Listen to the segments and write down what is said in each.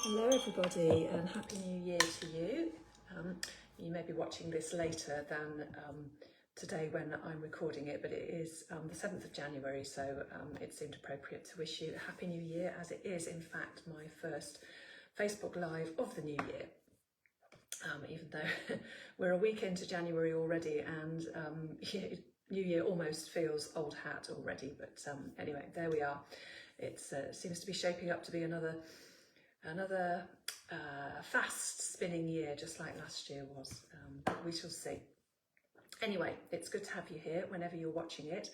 Hello everybody and Happy New Year to you. You may be watching this later than today when I'm recording it, but it is the 7th of January, so it seemed appropriate to wish you a Happy New Year, as it is in fact my first Facebook Live of the new year. Even though we're a week into January already and New Year almost feels old hat already, but anyway, there we are. It seems to be shaping up to be another fast spinning year, just like last year was. We shall see. Anyway, it's good to have you here whenever you're watching it.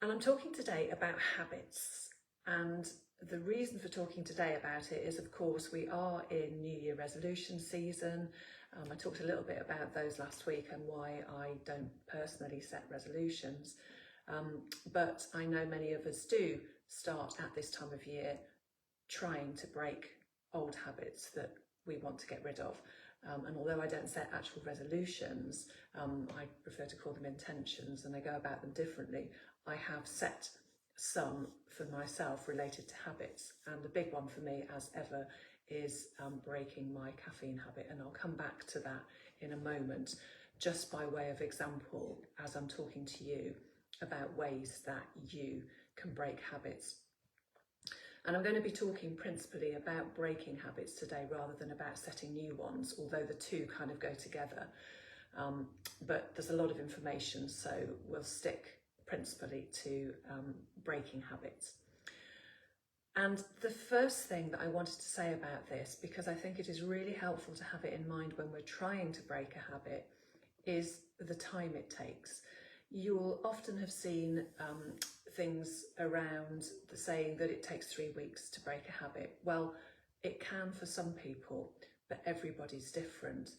And I'm talking today about habits. And the reason for talking today about it is, of course, we are in New Year resolution season. I talked a little bit about those last week and why I don't personally set resolutions. But I know many of us do start at this time of year trying to break old habits that we want to get rid of. And although I don't set actual resolutions, I prefer to call them intentions, and I go about them differently. I have set some for myself related to habits, and the big one for me, as ever, is breaking my caffeine habit, and I'll come back to that in a moment, just by way of example, as I'm talking to you about ways that you can break habits. And I'm going to be talking principally about breaking habits today rather than about setting new ones, although the two kind of go together. But there's a lot of information, so we'll stick principally to breaking habits. And the first thing that I wanted to say about this, because I think it is really helpful to have it in mind when we're trying to break a habit, is the time it takes. You will often have seen things around saying that it takes 3 weeks to break a habit. Well, it can for some people, but everybody's different.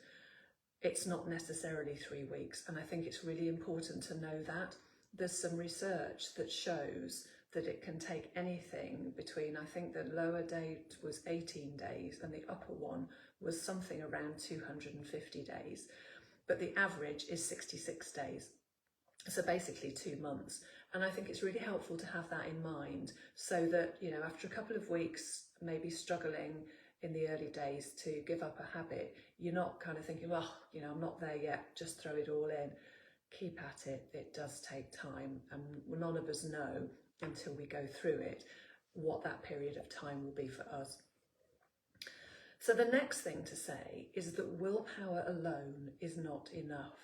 It's not necessarily 3 weeks, and I think it's really important to know that. There's some research that shows that it can take anything between, I think the lower date was 18 days and the upper one was something around 250 days, but the average is 66 days. So basically 2 months. And I think it's really helpful to have that in mind, so that, you know, after a couple of weeks, maybe struggling in the early days to give up a habit, you're not kind of thinking, well, you know, I'm not there yet, just throw it all in. Keep at it. It does take time, and none of us know until we go through it what that period of time will be for us. So the next thing to say is that willpower alone is not enough.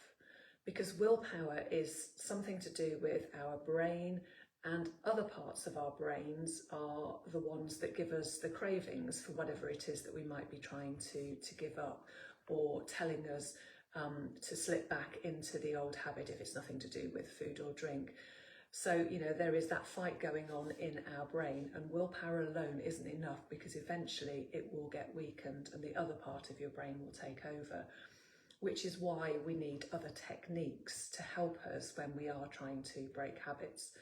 Because willpower is something to do with our brain, and other parts of our brains are the ones that give us the cravings for whatever it is that we might be trying to give up, or telling us to slip back into the old habit if it's nothing to do with food or drink. So, you know, there is that fight going on in our brain, and willpower alone isn't enough, because eventually it will get weakened and the other part of your brain will take over. Which is why we need other techniques to help us when we are trying to break habits.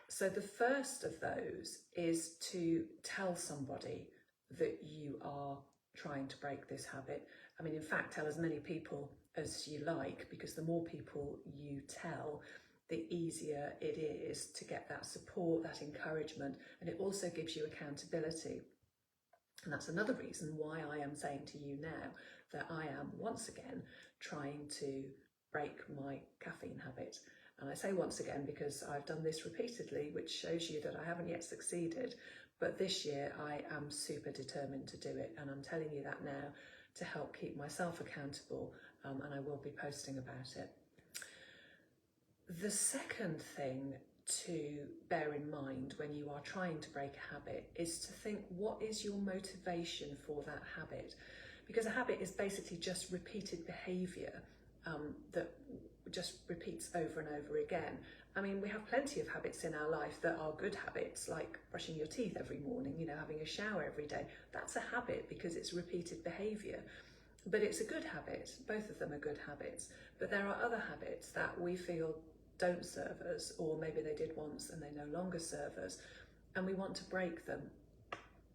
So the first of those is to tell somebody that you are trying to break this habit. I mean, in fact, tell as many people as you like, because the more people you tell, the easier it is to get that support, that encouragement, and it also gives you accountability. And that's another reason why I am saying to you now that I am once again trying to break my caffeine habit. And I say once again because I've done this repeatedly, which shows you that I haven't yet succeeded. But this year I am super determined to do it. And I'm telling you that now to help keep myself accountable, and I will be posting about it. The second thing to bear in mind when you are trying to break a habit is to think, what is your motivation for that habit? Because a habit is basically just repeated behaviour that just repeats over and over again. I mean, we have plenty of habits in our life that are good habits, like brushing your teeth every morning, you know, having a shower every day. That's a habit because it's repeated behaviour. But it's a good habit. Both of them are good habits. But there are other habits that we feel don't serve us, or maybe they did once and they no longer serve us, and we want to break them.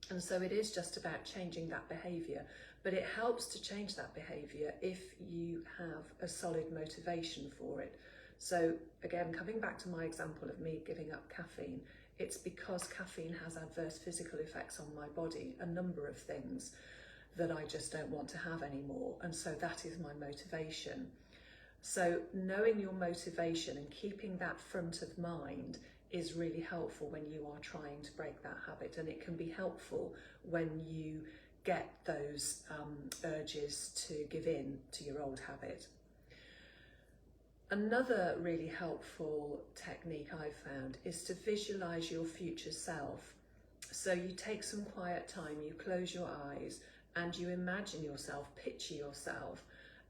And so it is just about changing that behaviour, but it helps to change that behaviour if you have a solid motivation for it. So again, coming back to my example of me giving up caffeine, it's because caffeine has adverse physical effects on my body, a number of things that I just don't want to have anymore. And so that is my motivation. So knowing your motivation and keeping that front of mind is really helpful when you are trying to break that habit, and it can be helpful when you get those urges to give in to your old habit. Another really helpful technique I've found is to visualize your future self. So you take some quiet time, you close your eyes, and you imagine yourself, picture yourself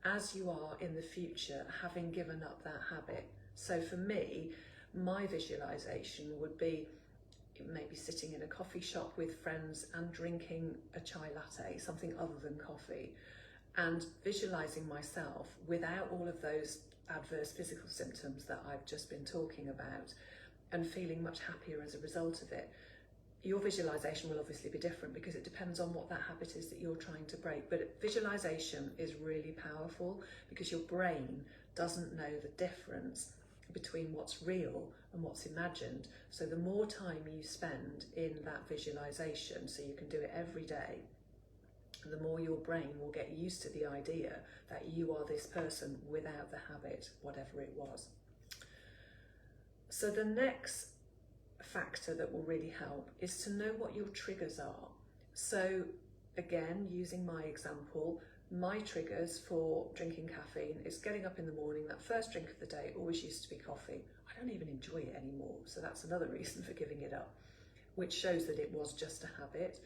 as you are in the future, having given up that habit. So for me, my visualization would be maybe sitting in a coffee shop with friends and drinking a chai latte, something other than coffee, and visualizing myself without all of those adverse physical symptoms that I've just been talking about, and feeling much happier as a result of it. Your visualization will obviously be different because it depends on what that habit is that you're trying to break. But visualization is really powerful because your brain doesn't know the difference between what's real and what's imagined. So the more time you spend in that visualization, so you can do it every day, the more your brain will get used to the idea that you are this person without the habit, whatever it was. So the next factor that will really help is to know what your triggers are. So again, using my example, my triggers for drinking caffeine is getting up in the morning. That first drink of the day always used to be coffee. I don't even enjoy it anymore, so that's another reason for giving it up, which shows that it was just a habit.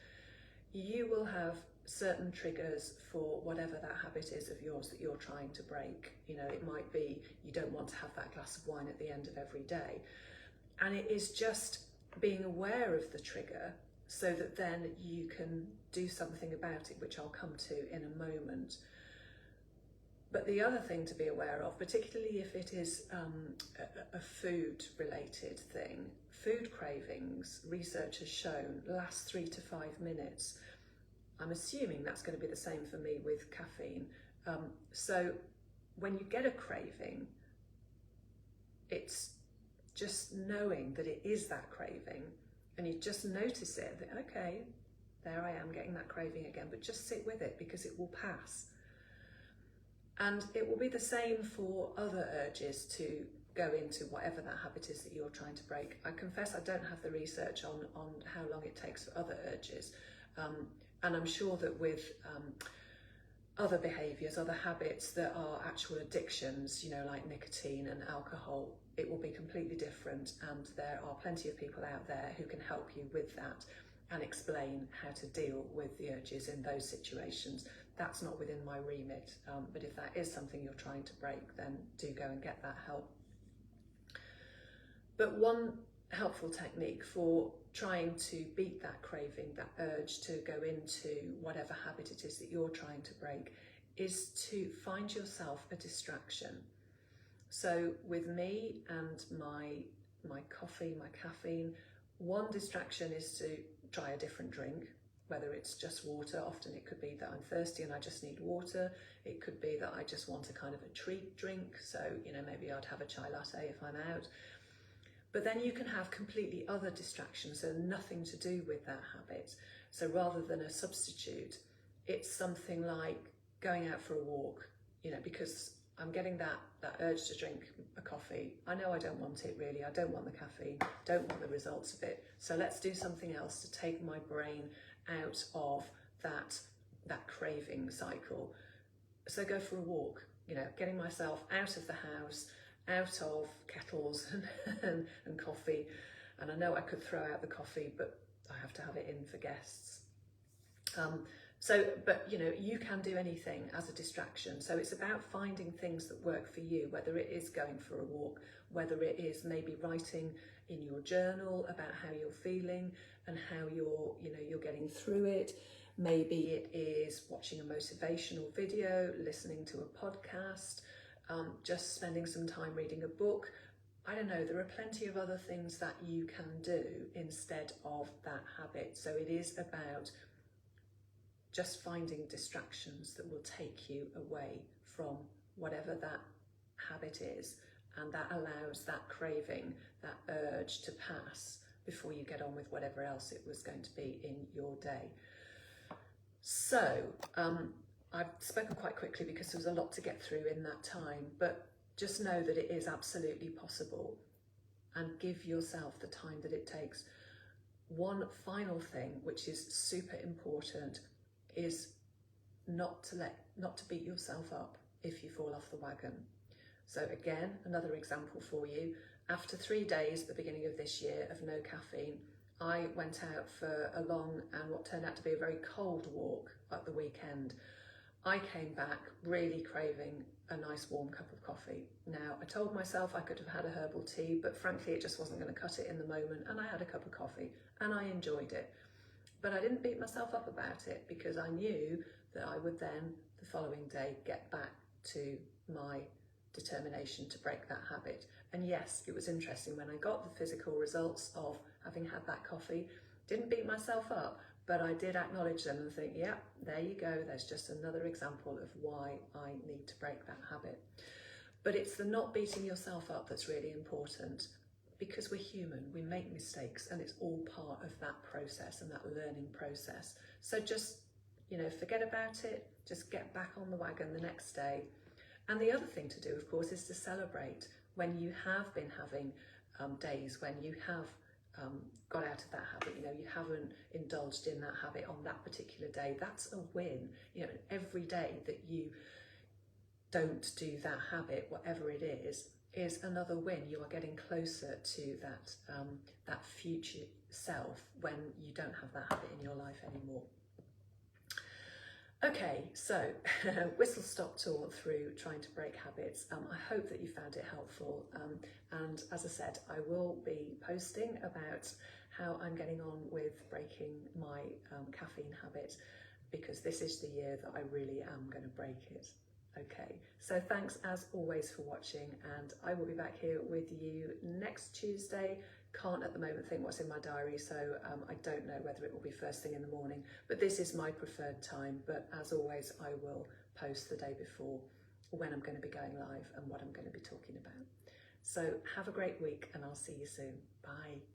You will have certain triggers for whatever that habit is of yours that you're trying to break. You know, it might be you don't want to have that glass of wine at the end of every day. And it is just being aware of the trigger so that then you can do something about it, which I'll come to in a moment. But the other thing to be aware of, particularly if it is a food related thing, food cravings, research has shown, last 3 to 5 minutes. I'm assuming that's going to be the same for me with caffeine. So when you get a craving, it's just knowing that it is that craving, and you just notice it, that okay, there I am getting that craving again, but just sit with it because it will pass. And it will be the same for other urges to go into whatever that habit is that you're trying to break. I confess I don't have the research on how long it takes for other urges, and I'm sure that with other behaviours, other habits that are actual addictions, you know, like nicotine and alcohol, it will be completely different, and there are plenty of people out there who can help you with that and explain how to deal with the urges in those situations. That's not within my remit, but if that is something you're trying to break, then do go and get that help. But one helpful technique for trying to beat that craving, that urge to go into whatever habit it is that you're trying to break, is to find yourself a distraction. So with me and my coffee, my caffeine, one distraction is to try a different drink, whether it's just water. Often it could be that I'm thirsty and I just need water. It could be that I just want a kind of a treat drink. So, you know, maybe I'd have a chai latte if I'm out. But then you can have completely other distractions that are nothing to do with that habit. So rather than a substitute, it's something like going out for a walk, you know, because I'm getting that urge to drink a coffee. I know I don't want it really. I don't want the caffeine, don't want the results of it. So let's do something else to take my brain out of that craving cycle. So go for a walk, you know, getting myself out of the house, out of kettles and coffee. And I know I could throw out the coffee, but I have to have it in for guests. But you know, you can do anything as a distraction. So it's about finding things that work for you, whether it is going for a walk, whether it is maybe writing in your journal about how you're feeling and how you're getting through it. Maybe it is watching a motivational video, listening to a podcast, just spending some time reading a book. I don't know, there are plenty of other things that you can do instead of that habit. So it is about just finding distractions that will take you away from whatever that habit is, and that allows that craving, that urge to pass, before you get on with whatever else it was going to be in your day. So I've spoken quite quickly because there was a lot to get through in that time, but just know that it is absolutely possible, and give yourself the time that it takes. One final thing, which is super important, is not to beat yourself up if you fall off the wagon. So again, another example for you. After 3 days at the beginning of this year of no caffeine, I went out for a long and what turned out to be a very cold walk at the weekend. I came back really craving a nice warm cup of coffee. Now, I told myself I could have had a herbal tea, but frankly, it just wasn't going to cut it in the moment, and I had a cup of coffee and I enjoyed it. But I didn't beat myself up about it, because I knew that I would then, the following day, get back to my determination to break that habit. And yes, it was interesting when I got the physical results of having had that coffee. Didn't beat myself up, but I did acknowledge them and think, yeah, there you go, there's just another example of why I need to break that habit. But it's the not beating yourself up that's really important, because we're human, we make mistakes, and it's all part of that process and that learning process. So just, forget about it, just get back on the wagon the next day. And the other thing to do, of course, is to celebrate when you have been having days when you have got out of that habit, you haven't indulged in that habit on that particular day. That's a win. Every day that you don't do that habit, whatever it is another win. You are getting closer to that future self when you don't have that habit in your life anymore. Okay, so whistle-stop tour through trying to break habits. I hope that you found it helpful, and as I said, I will be posting about how I'm getting on with breaking my caffeine habit, because this is the year that I really am going to break it. Okay, so thanks as always for watching, and I will be back here with you next Tuesday. Can't at the moment think what's in my diary, so I don't know whether it will be first thing in the morning, but this is my preferred time. But as always, I will post the day before when I'm going to be going live and what I'm going to be talking about. So have a great week, and I'll see you soon. Bye.